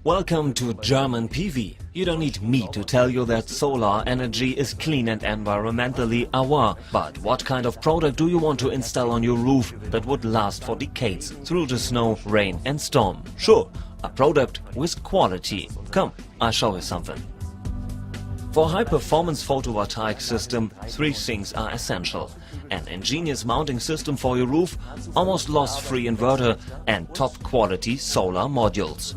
Welcome to GermanPV. You don't need me to tell you that solar energy is clean and environmentally aware. But what kind of product do you want to install on your roof that would last for decades through the snow, rain and storm? Sure, a product with quality. Come, I'll show you something. For a high-performance photovoltaic system, three things are essential: an ingenious mounting system for your roof, almost loss-free inverter and top-quality solar modules.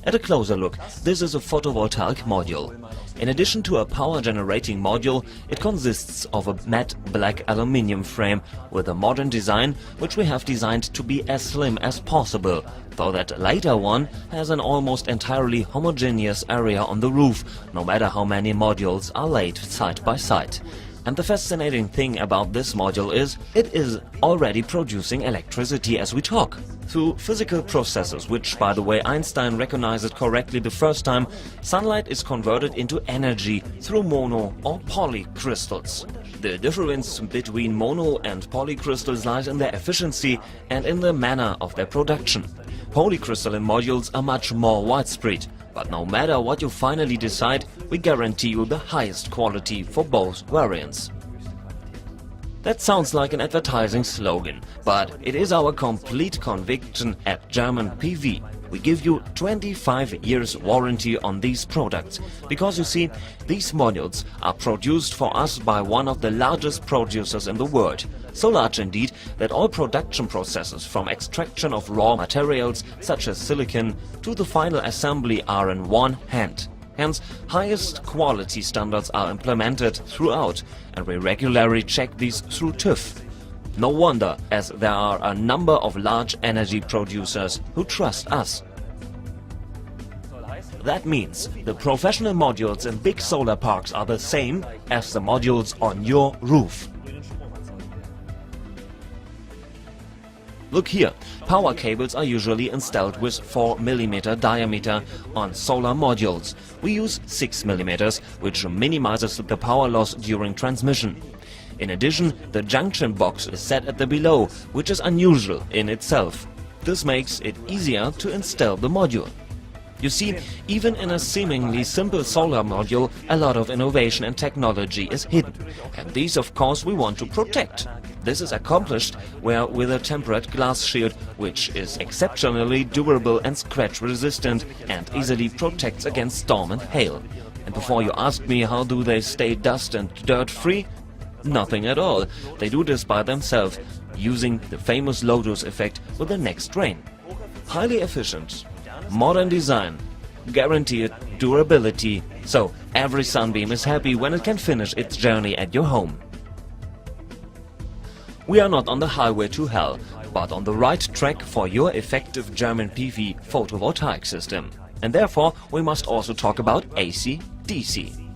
At a closer look, this is a photovoltaic module. In addition to a power-generating module, it consists of a matte black aluminium frame with a modern design, which we have designed to be as slim as possible, though that later one has an almost entirely homogeneous area on the roof, no matter how many modules are laid side by side. And the fascinating thing about this module is, it is already producing electricity as we talk. Through physical processes, which, by the way, Einstein recognized correctly the first time, sunlight is converted into energy through mono or polycrystals. The difference between mono and polycrystals lies in their efficiency and in the manner of their production. Polycrystalline modules are much more widespread, but no matter what you finally decide, we guarantee you the highest quality for both variants. That sounds like an advertising slogan, but it is our complete conviction at GermanPV. We give you 25 years warranty on these products, because you see, these modules are produced for us by one of the largest producers in the world. So large indeed that all production processes, from extraction of raw materials such as silicon to the final assembly, are in one hand. Hence, highest quality standards are implemented throughout, and we regularly check these through TÜV. No wonder, as there are a number of large energy producers who trust us. That means the professional modules in big solar parks are the same as the modules on your roof. Look here, power cables are usually installed with 4 mm diameter on solar modules. We use 6 mm, which minimizes the power loss during transmission. In addition, the junction box is set at the below, which is unusual in itself. This makes it easier to install the module. You see, even in a seemingly simple solar module, a lot of innovation and technology is hidden. And these, of course, we want to protect. This is accomplished with a tempered glass shield, which is exceptionally durable and scratch-resistant and easily protects against storm and hail. And before you ask me how do they stay dust and dirt-free? Nothing at all. They do this by themselves, using the famous Lotus effect with the next rain. Highly efficient, modern design, guaranteed durability, so every sunbeam is happy when it can finish its journey at your home. We are not on the highway to hell, but on the right track for your effective GermanPV photovoltaic system. And therefore we must also talk about AC/DC.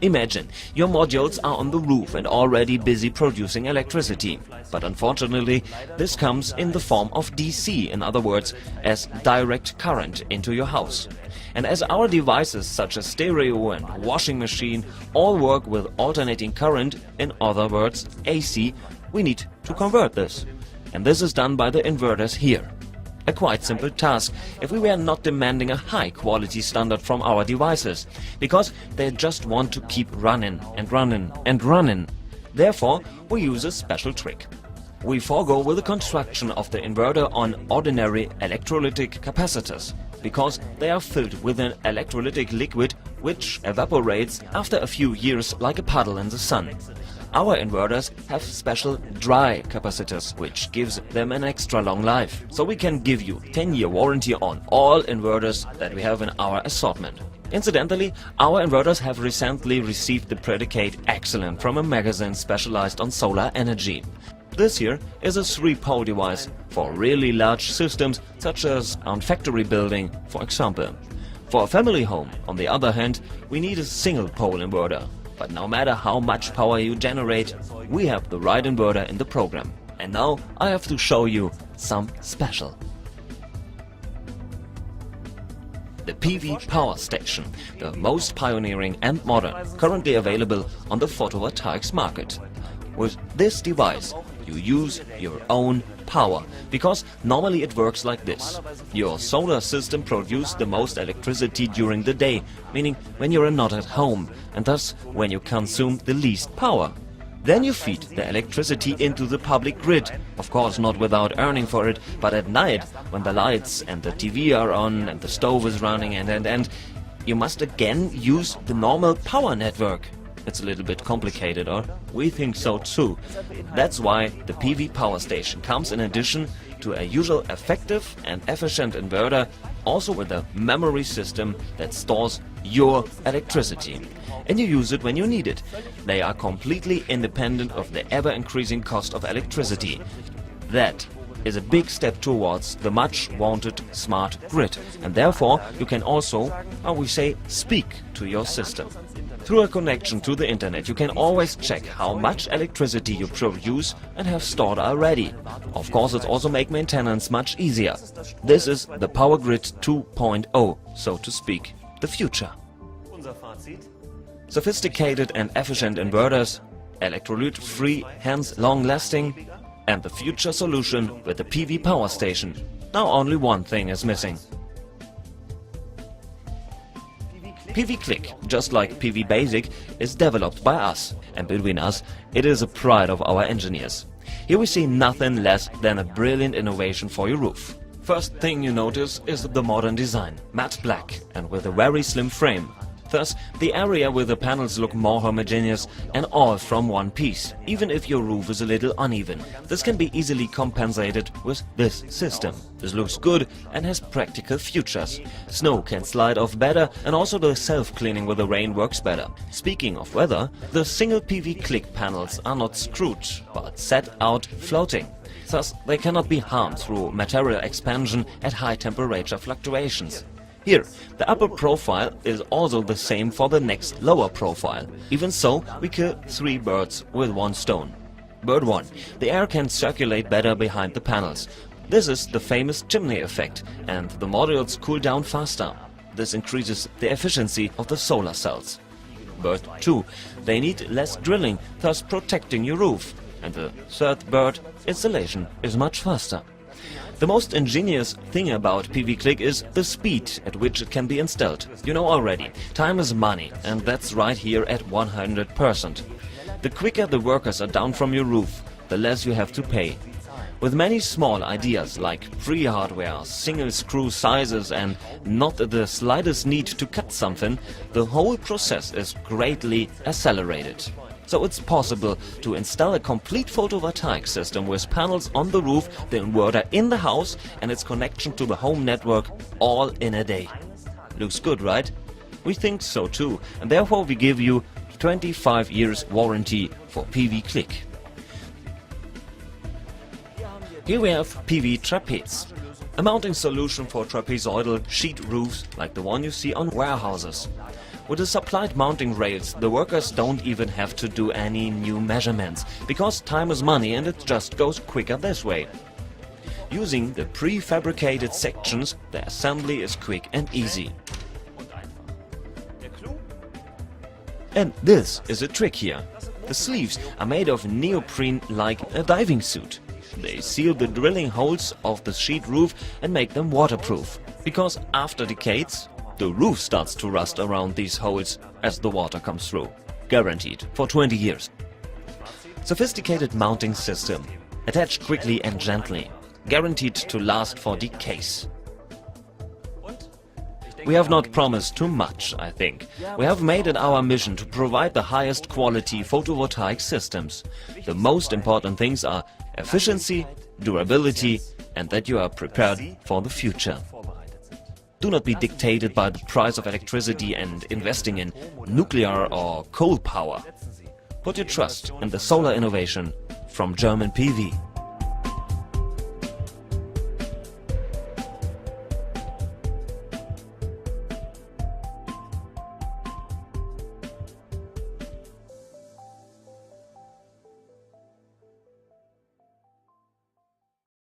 Imagine, your modules are on the roof and already busy producing electricity. But unfortunately, this comes in the form of DC, in other words, as direct current into your house. And as our devices such as stereo and washing machine all work with alternating current, in other words AC, we need to convert this. And this is done by the inverters here. A quite simple task if we were not demanding a high quality standard from our devices, because they just want to keep running and running and running. Therefore, we use a special trick. We forego with the construction of the inverter on ordinary electrolytic capacitors, because they are filled with an electrolytic liquid which evaporates after a few years like a puddle in the sun. Our inverters have special dry capacitors, which gives them an extra long life. So we can give you 10-year warranty on all inverters that we have in our assortment. Incidentally, our inverters have recently received the predicate Excellent from a magazine specialized on solar energy. This here is a 3-pole device for really large systems, such as on factory building, for example. For a family home, on the other hand, we need a single-pole inverter. But no matter how much power you generate, we have the right inverter in the program. And now I have to show you some special. The PV Power Station, the most pioneering and modern, currently available on the photovoltaics market. With this device, you use your own power, because normally it works like this. Your solar system produces the most electricity during the day, meaning when you are not at home, and thus when you consume the least power. Then you feed the electricity into the public grid, of course not without earning for it, but at night, when the lights and the TV are on and the stove is running and you must again use the normal power network. It's a little bit complicated, or we think so too. That's why the PV power station comes in addition to a usual effective and efficient inverter, also with a memory system that stores your electricity. And you use it when you need it. They are completely independent of the ever-increasing cost of electricity. That is a big step towards the much wanted smart grid, and therefore you can also, how we say, speak to your system. Through a connection to the internet you can always check how much electricity you produce and have stored already. Of course, it also makes maintenance much easier. This is the Power Grid 2.0, so to speak, the future. Sophisticated and efficient inverters, electrolyte-free, hence long-lasting, and the future solution with the PV power station. Now only one thing is missing. PV Click, just like PV Basic, is developed by us, and between us, it is a pride of our engineers. Here we see nothing less than a brilliant innovation for your roof. First thing you notice is the modern design, matte black and with a very slim frame. Thus, the area with the panels look more homogeneous and all from one piece, even if your roof is a little uneven. This can be easily compensated with this system. This looks good and has practical features. Snow can slide off better, and also the self-cleaning with the rain works better. Speaking of weather, the single PV Click panels are not screwed, but set out floating. Thus, they cannot be harmed through material expansion at high temperature fluctuations. Here, the upper profile is also the same for the next lower profile. Even so, we kill 3 birds with 1 stone. Bird 1. The air can circulate better behind the panels. This is the famous chimney effect, and the modules cool down faster. This increases the efficiency of the solar cells. Bird 2. They need less drilling, thus protecting your roof. And the third bird, installation is much faster. The most ingenious thing about PV Click is the speed at which it can be installed. You know already, time is money, and that's right here at 100%. The quicker the workers are down from your roof, the less you have to pay. With many small ideas like free hardware, single screw sizes and not the slightest need to cut something, the whole process is greatly accelerated. So it's possible to install a complete photovoltaic system with panels on the roof, the inverter in the house and its connection to the home network all in a day. Looks good, right? We think so too, and therefore we give you 25 years warranty for PV Click. Here we have PV Trapeze, a mounting solution for trapezoidal sheet roofs like the one you see on warehouses. With the supplied mounting rails, the workers don't even have to do any new measurements, because time is money and it just goes quicker this way. Using the prefabricated sections, the assembly is quick and easy. And this is a trick here. The sleeves are made of neoprene like a diving suit. They seal the drilling holes of the sheet roof and make them waterproof, because after decades, the roof starts to rust around these holes as the water comes through. Guaranteed for 20 years. Sophisticated mounting system. Attached quickly and gently. Guaranteed to last for decades. We have not promised too much, I think. We have made it our mission to provide the highest quality photovoltaic systems. The most important things are efficiency, durability, and that you are prepared for the future. Do not be dictated by the price of electricity and investing in nuclear or coal power. Put your trust in the solar innovation from GermanPV.